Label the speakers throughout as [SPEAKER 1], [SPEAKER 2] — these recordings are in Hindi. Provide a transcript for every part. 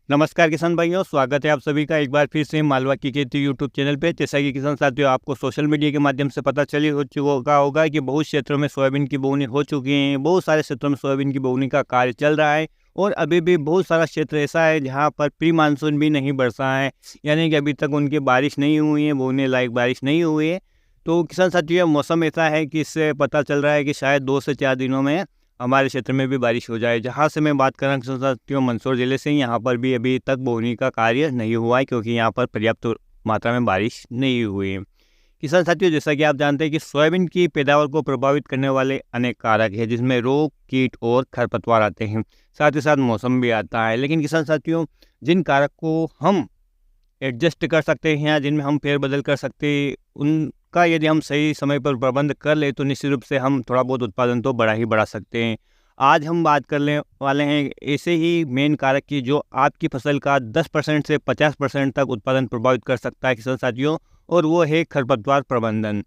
[SPEAKER 1] नमस्कार किसान भाइयों, स्वागत है आप सभी का एक बार फिर से मालवा की खेती यूट्यूब चैनल पे। जैसा कि किसान साथियों, आपको सोशल मीडिया के माध्यम से पता चली हो चुका होगा कि बहुत क्षेत्रों में सोयाबीन की बोनी हो चुकी है। बहुत सारे क्षेत्रों में सोयाबीन की बोनी का कार्य चल रहा है और अभी भी बहुत सारा क्षेत्र ऐसा है जहाँ पर प्री मानसून भी नहीं बरसा है, यानी कि अभी तक उनकी बारिश नहीं हुई है, बोने लायक बारिश नहीं हुई है। तो किसान साथियों, मौसम ऐसा है कि इससे पता चल रहा है कि शायद 2 से 4 दिनों में हमारे क्षेत्र में भी बारिश हो जाए। जहाँ से मैं बात कर रहा हूँ किसान साथियों, मंदसौर ज़िले से, यहाँ पर भी अभी तक बोनी का कार्य नहीं हुआ है क्योंकि यहाँ पर पर्याप्त मात्रा में बारिश नहीं हुई है। किसान साथियों, जैसा कि आप जानते हैं कि सोयाबीन की पैदावार को प्रभावित करने वाले अनेक कारक हैं, जिसमें रोग, कीट और खरपतवार आते हैं। साथ ही साथ मौसम भी आता है। लेकिन किसान साथियों, जिन कारक को हम एडजस्ट कर सकते हैं या जिनमें हम फेरबदल कर सकते हैं, उनका यदि हम सही समय पर प्रबंध कर ले तो निश्चित रूप से हम थोड़ा बहुत उत्पादन तो बढ़ा सकते हैं। आज हम बात करने वाले हैं ऐसे ही मेन कारक की जो आपकी फसल का 10% से 50% तक उत्पादन प्रभावित कर सकता है किसान साथियों, और वो है खरपतवार प्रबंधन।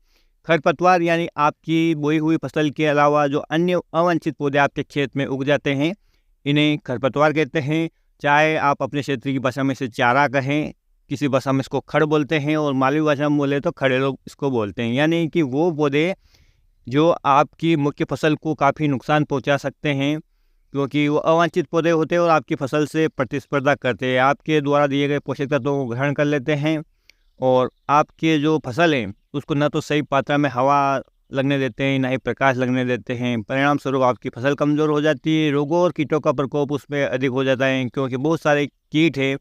[SPEAKER 1] खरपतवार यानी आपकी बोई हुई फसल के अलावा जो अन्य अवांछित पौधे आपके खेत में उग जाते हैं, इन्हें खरपतवार कहते हैं। चाहे आप अपने क्षेत्र की भाषा में से चारा कहें, किसी भाषा में इसको खड़ बोलते हैं, और मालवी भाषा में बोले तो खड़े लोग इसको बोलते हैं। यानी कि वो पौधे जो आपकी मुख्य फसल को काफ़ी नुकसान पहुंचा सकते हैं, क्योंकि वो अवांछित पौधे होते हैं और आपकी फसल से प्रतिस्पर्धा करते हैं, आपके द्वारा दिए गए पोषक तत्वों को ग्रहण कर लेते हैं, और आपके जो फसल है उसको न तो सही मात्रा में हवा लगने देते हैं, ना ही प्रकाश लगने देते हैं। परिणाम स्वरूप आपकी फसल कमज़ोर हो जाती है, रोगों और कीटों का प्रकोप उसमें अधिक हो जाता है, क्योंकि बहुत सारे कीट है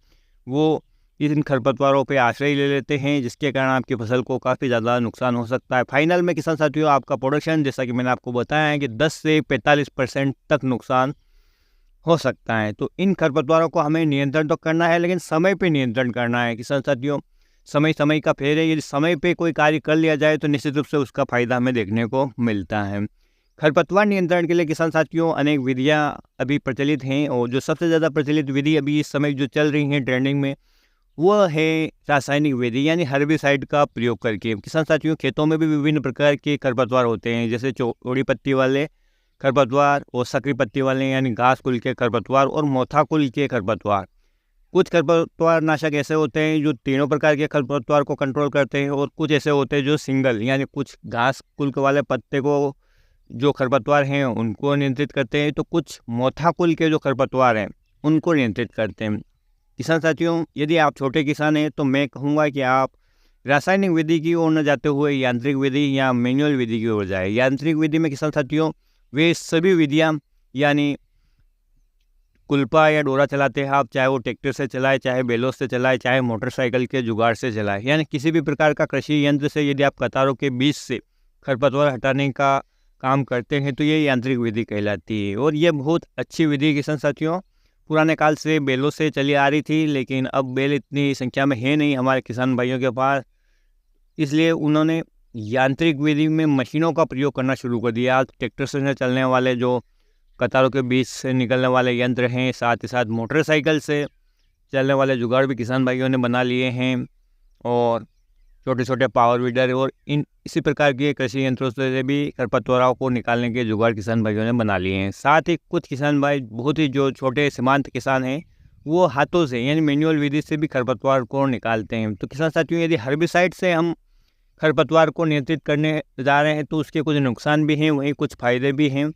[SPEAKER 1] वो इन खरपतवारों पे आश्रय ले लेते हैं, जिसके कारण आपकी फसल को काफ़ी ज़्यादा नुकसान हो सकता है। फाइनल में किसान साथियों, आपका प्रोडक्शन, जैसा कि मैंने आपको बताया है कि 10 से 45% तक नुकसान हो सकता है। तो इन खरपतवारों को हमें नियंत्रण तो करना है, लेकिन समय पे नियंत्रण करना है किसान साथियों। समय समय का फेर है, यदि समय पे कोई कार्य कर लिया जाए तो निश्चित रूप से उसका फायदा हमें देखने को मिलता है। खरपतवार नियंत्रण के लिए किसान साथियों अनेक विधियाँ अभी प्रचलित हैं, और जो सबसे ज़्यादा प्रचलित विधि अभी इस समय जो चल रही है ट्रेंडिंग में, वो है रासायनिक विधि, यानी हर्बिसाइड का प्रयोग करके। किसान साथियों, खेतों में भी विभिन्न प्रकार के खरपतवार होते हैं, जैसे चौड़ी पत्ती वाले खरपतवार और सकरी पत्ती वाले यानी घास कुल के खरपतवार और मोथा कुल के खरपतवार। कुछ खरपतवार नाशक ऐसे होते हैं जो तीनों प्रकार के खरपतवार को कंट्रोल करते हैं, और कुछ ऐसे होते हैं जो सिंगल यानी कुछ घास कुल के वाले पत्ते को जो खरपतवार हैं उनको नियंत्रित करते हैं, तो कुछ मोथा कुल के जो खरपतवार हैं उनको नियंत्रित करते हैं। किसान साथियों, यदि आप छोटे किसान हैं तो मैं कहूँगा कि आप रासायनिक विधि की ओर न जाते हुए यांत्रिक विधि या मैनुअल विधि की ओर जाए। यांत्रिक विधि में किसान साथियों वे सभी विधियाँ, यानी कुल्पा या डोरा चलाते हैं आप, चाहे वो ट्रैक्टर से चलाए, चाहे बैलों से चलाए, चाहे मोटरसाइकिल के जुगाड़ से चलाए, यानी किसी भी प्रकार का कृषि यंत्र से यदि आप कतारों के बीच से खरपतवार हटाने का काम करते हैं तो ये यांत्रिक विधि कहलाती है। और ये बहुत अच्छी विधि किसान साथियों पुराने काल से बैलों से चली आ रही थी, लेकिन अब बैल इतनी संख्या में है नहीं हमारे किसान भाइयों के पास, इसलिए उन्होंने यांत्रिक विधि में मशीनों का प्रयोग करना शुरू कर दिया। ट्रैक्टर से चलने वाले जो कतारों के बीच से निकलने वाले यंत्र हैं, साथ ही साथ मोटरसाइकिल से चलने वाले जुगाड़ भी किसान भाइयों ने बना लिए हैं, और छोटे छोटे पावर वीडर और इसी प्रकार के कृषि यंत्रों से भी खरपतवारों को निकालने के जुगाड़ किसान भाइयों ने बना लिए हैं। साथ ही कुछ किसान भाई, बहुत ही जो छोटे सीमांत किसान हैं, वो हाथों से यानी मैनुअल विधि से भी खरपतवार को निकालते हैं। तो किसान साथियों, यदि हर्बिसाइड से हम खरपतवार को नियंत्रित करने जा रहे हैं तो उसके कुछ नुकसान भी हैं, वहीं कुछ फायदे भी हैं।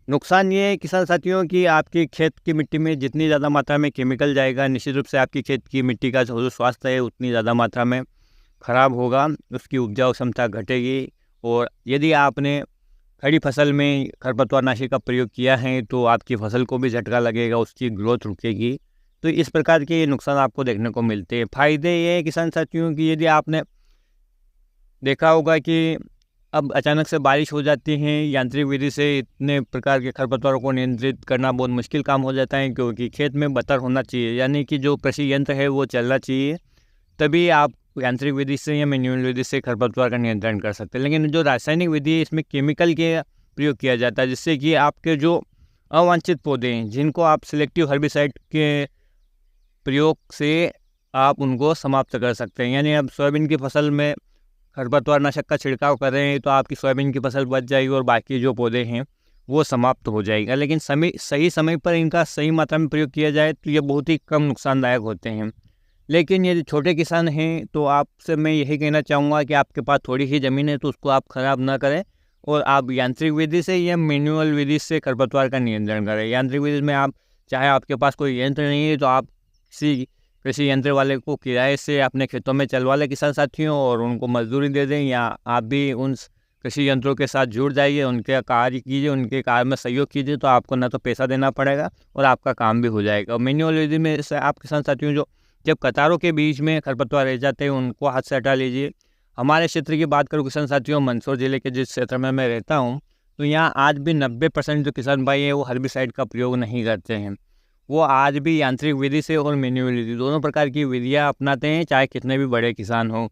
[SPEAKER 1] नुकसान ये है किसान साथियों कि आपके खेत की मिट्टी में जितनी ज़्यादा मात्रा में केमिकल जाएगा, निश्चित रूप से आपकी खेत की मिट्टी का जो स्वास्थ्य है उतनी ज़्यादा मात्रा में ख़राब होगा, उसकी उपजाऊ क्षमता घटेगी। और यदि आपने खड़ी फसल में खरपतवारनाशी का प्रयोग किया है तो आपकी फसल को भी झटका लगेगा, उसकी ग्रोथ रुकेगी। तो इस प्रकार के नुकसान आपको देखने को मिलते हैं। फ़ायदे ये है किसान साथियों कि यदि आपने देखा होगा कि अब अचानक से बारिश हो जाती है, यांत्रिक विधि से इतने प्रकार के खरपतवारों को नियंत्रित करना बहुत मुश्किल काम हो जाता है, क्योंकि खेत में बतर होना चाहिए, यानी कि जो कृषि यंत्र है वो चलना चाहिए, तभी आप यांत्रिक विधि से या मैनुअल विधि से खरपतवार का नियंत्रण कर सकते हैं। लेकिन जो रासायनिक विधि है इसमें केमिकल के प्रयोग किया जाता है, जिससे कि आपके जो अवांछित पौधे हैं जिनको आप सिलेक्टिव हर्बिसाइड के प्रयोग से आप उनको समाप्त कर सकते हैं। यानी अब सोयाबीन की फसल में खरपतवारनाशक का छिड़काव कर रहे हैं तो आपकी सोयाबीन की फसल बच जाएगी, और बाकी जो पौधे हैं वो समाप्त हो जाएगा। लेकिन सही समय पर इनका सही मात्रा में प्रयोग किया जाए तो ये बहुत ही कम नुकसानदायक होते हैं। लेकिन यदि छोटे किसान हैं तो आपसे मैं यही कहना चाहूँगा कि आपके पास थोड़ी ही ज़मीन है तो उसको आप ख़राब ना करें और आप यांत्रिक विधि से या मैनुअल विधि से खरपतवार का नियंत्रण करें। यांत्रिक विधि में आप चाहे आपके पास कोई यंत्र नहीं है तो आप किसी कृषि यंत्र वाले को किराए से अपने खेतों में चलवा लें किसान साथियों, और उनको मजदूरी दे दें, या आप भी उन कृषि यंत्रों के साथ जुड़ जाइए, उनके कार्य कीजिए, उनके कार्य में सहयोग कीजिए, तो आपको ना तो पैसा देना पड़ेगा और आपका काम भी हो जाएगा। और मैनुअल विधि में से आप किसान साथियों जो जब कतारों के बीच में खरपतवार रह जाते हैं उनको हाथ से हटा लीजिए। हमारे क्षेत्र की बात करूँ किसान साथियों, मंदसौर जिले के जिस क्षेत्र में मैं रहता हूँ, तो यहाँ आज भी 90% जो किसान भाई हैं वो हर्बिसाइड का प्रयोग नहीं करते हैं। वो आज भी यांत्रिक विधि से और मैनुअल विधि दोनों प्रकार की विधियाँ अपनाते हैं, चाहे कितने भी बड़े किसान हों,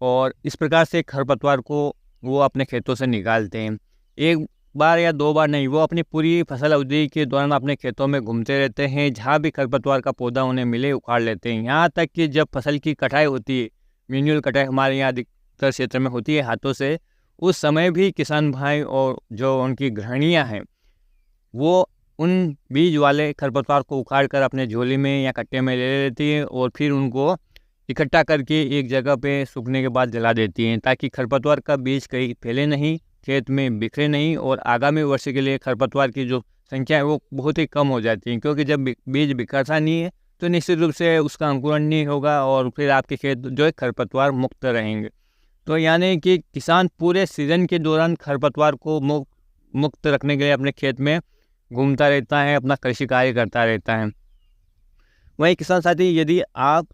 [SPEAKER 1] और इस प्रकार से खरपतवार को वो अपने खेतों से निकालते हैं। एक बार या 2 बार नहीं, वो अपनी पूरी फसल अवधि के दौरान अपने खेतों में घूमते रहते हैं, जहाँ भी खरपतवार का पौधा उन्हें मिले उखाड़ लेते हैं। यहाँ तक कि जब फसल की कटाई होती है, मैनुअल कटाई हमारे यहाँ अधिकतर क्षेत्र में होती है हाथों से, उस समय भी किसान भाई और जो उनकी गृहिणियाँ हैं वो उन बीज वाले खरपतवार को उखाड़ कर अपने झोली में या कट्टे में ले लेती है और फिर उनको इकट्ठा करके एक जगह पे सूखने के बाद जला देती हैं, ताकि खरपतवार का बीज कहीं फैले नहीं, खेत में बिखरे नहीं, और आगामी वर्ष के लिए खरपतवार की जो संख्या है वो बहुत ही कम हो जाती है। क्योंकि जब बीज बिखरता नहीं है तो निश्चित रूप से उसका अंकुरण नहीं होगा और फिर आपके खेत जो है खरपतवार मुक्त रहेंगे। तो यानी कि किसान पूरे सीजन के दौरान खरपतवार को मुक्त रखने के लिए अपने खेत में घूमता रहता है, अपना कृषि कार्य करता रहता है। वहीं किसान साथी, यदि आप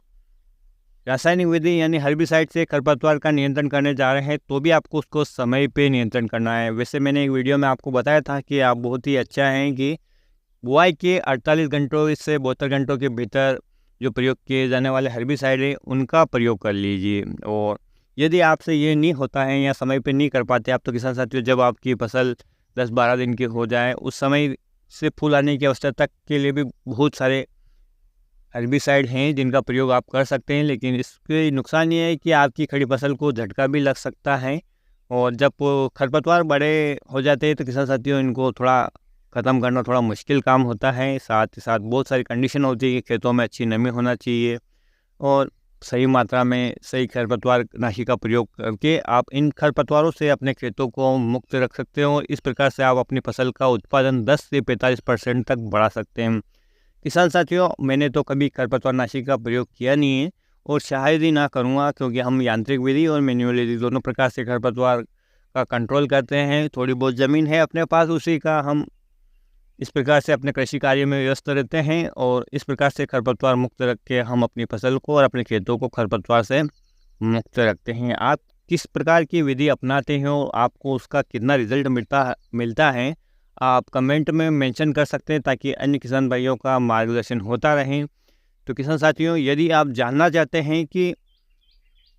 [SPEAKER 1] रासायनिक विधि यानी हर्बिसाइड से खरपतवार का नियंत्रण करने जा रहे हैं तो भी आपको उसको समय पे नियंत्रण करना है। वैसे मैंने एक वीडियो में आपको बताया था कि आप बहुत ही अच्छा है कि बुआई के 48 घंटों से 72 घंटों के भीतर जो प्रयोग किए जाने वाले हर्बिसाइड है उनका प्रयोग कर लीजिए। और यदि आपसे ये नहीं होता है या समय पे नहीं कर पाते आप, तो किसान साथियों जब आपकी फसल 10-12 दिन की हो जाए, उस समय से फूल आने की अवस्था तक के लिए भी बहुत सारे हर्बिसाइड हैं जिनका प्रयोग आप कर सकते हैं। लेकिन इसके नुकसान ये है कि आपकी खड़ी फसल को झटका भी लग सकता है, और जब वो खरपतवार बड़े हो जाते हैं तो किसान साथियों इनको थोड़ा ख़त्म करना थोड़ा मुश्किल काम होता है। साथ ही साथ बहुत सारी कंडीशन होती है कि खेतों में अच्छी नमी होना चाहिए और सही मात्रा में सही खरपतवार नाशी का प्रयोग करके आप इन खरपतवारों से अपने खेतों को मुक्त रख सकते हो। इस प्रकार से आप अपनी फसल का उत्पादन 10 से 45% तक बढ़ा सकते हैं। किसान साथियों, मैंने तो कभी खरपतवार नाशी का प्रयोग किया नहीं है और शायद ही ना करूँगा, क्योंकि हम यांत्रिक विधि और मैनुअल विधि दोनों प्रकार से खरपतवार का कंट्रोल करते हैं। थोड़ी बहुत ज़मीन है अपने पास, उसी का हम इस प्रकार से अपने कृषि कार्य में व्यस्त रहते हैं और इस प्रकार से खरपतवार मुक्त रख के हम अपनी फसल को और अपने खेतों को खरपतवार से मुक्त रखते हैं। आप किस प्रकार की विधि अपनाते हैं और आपको उसका कितना रिजल्ट मिलता है, आप कमेंट में मेंशन कर सकते हैं ताकि अन्य किसान भाइयों का मार्गदर्शन होता रहे। तो किसान साथियों, यदि आप जानना चाहते हैं कि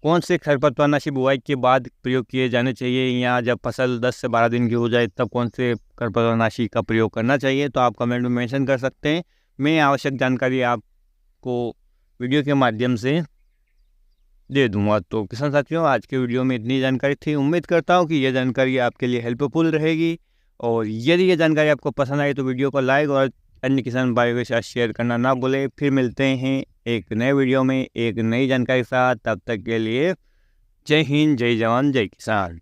[SPEAKER 1] कौन से खरपतवारनाशी बुआई के बाद प्रयोग किए जाने चाहिए या जब फसल 10 से 12 दिन की हो जाए तब कौन से खरपतवारनाशी का प्रयोग करना चाहिए, तो आप कमेंट में मेंशन कर सकते हैं। मैं आवश्यक जानकारी आपको वीडियो के माध्यम से दे दूंगा। तो किसान साथियों, आज के वीडियो में इतनी जानकारी थी। उम्मीद करता हूँ कि यह जानकारी आपके लिए हेल्पफुल रहेगी, और यदि ये जानकारी आपको पसंद आई तो वीडियो को लाइक और अन्य किसान भाइयों के साथ शेयर करना ना भूलें। फिर मिलते हैं एक नए वीडियो में एक नई जानकारी के साथ। तब तक के लिए जय हिंद, जय जवान, जय किसान।